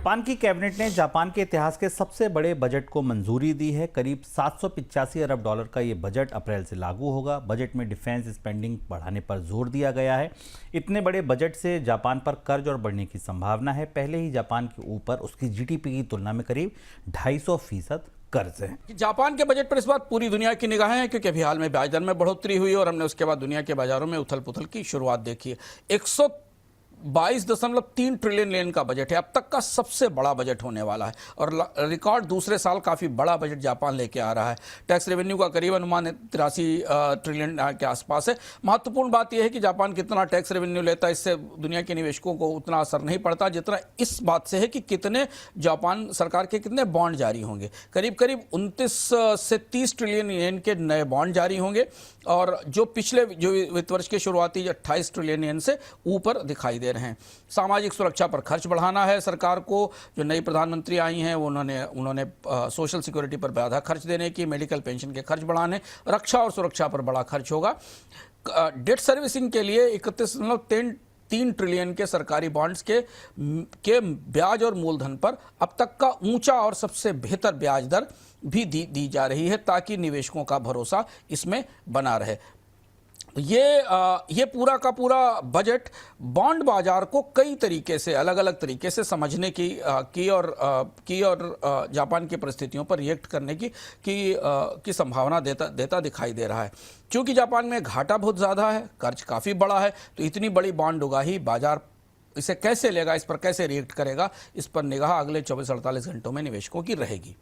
Japan की cabinet ने Japan के इतिहास के सबसे बड़े बजट को मंजूरी दी है। करीब 785 अरब डॉलर का ये बजट अप्रैल से लागू होगा। बजट में डिफेंस स्पेंडिंग बढ़ाने पर जोर दिया गया है। इतने बड़े बजट से जापान पर कर्ज और बढ़ने की संभावना है। पहले ही जापान के ऊपर उसकी जीडीपी की तुलना में करीब 250% कर्ज है। जापान के बजट पर इस बार पूरी दुनिया की निगाहें हैं, क्योंकि अभी हाल में ब्याज दर में बढ़ोतरी हुई और हमने उसके बाद दुनिया के बाजारों में उथल पुथल की शुरुआत देखी है। 122.3 ट्रिलियन येन का बजट है, अब तक का सबसे बड़ा बजट होने वाला है और रिकॉर्ड दूसरे साल काफ़ी बड़ा बजट जापान लेके आ रहा है। टैक्स रेवेन्यू का करीब अनुमान 83 ट्रिलियन के आसपास है। महत्वपूर्ण बात यह है कि जापान कितना टैक्स रेवेन्यू लेता है, इससे दुनिया के निवेशकों को उतना असर नहीं पड़ता जितना इस बात से है कि कितने जापान सरकार के कितने बॉन्ड जारी होंगे। करीब करीब 29 से 30 ट्रिलियन येन के नए बॉन्ड जारी होंगे और जो पिछले वित्त वर्ष के शुरुआती 28 ट्रिलियन येन से ऊपर दिखाई दे रहे हैं। सामाजिक सुरक्षा पर खर्च बढ़ाना है सरकार को। जो नई प्रधानमंत्री आई हैं उन्होंने सोशल सिक्योरिटी पर ज़्यादा खर्च देने की, मेडिकल पेंशन के खर्च बढ़ाने, रक्षा और सुरक्षा पर बड़ा खर्च होगा। डेट सर्विसिंग के लिए 31.3 ट्रिलियन के सरकारी बॉन्ड्स के ब्याज और मूलधन पर अब तक का ऊंचा और सबसे बेहतर ब्याज दर भी दी जा रही है ताकि निवेशकों का भरोसा इसमें बना रहे। ये पूरा का पूरा बजट बॉन्ड बाजार को कई तरीके से अलग अलग तरीके से समझने की और जापान की परिस्थितियों पर रिएक्ट करने की संभावना देता दिखाई दे रहा है। क्योंकि जापान में घाटा बहुत ज़्यादा है, कर्ज काफ़ी बड़ा है, तो इतनी बड़ी बॉन्ड उगाही बाजार इसे कैसे लेगा, इस पर कैसे रिएक्ट करेगा, इस पर निगाह अगले 24-48 घंटों में निवेशकों की रहेगी।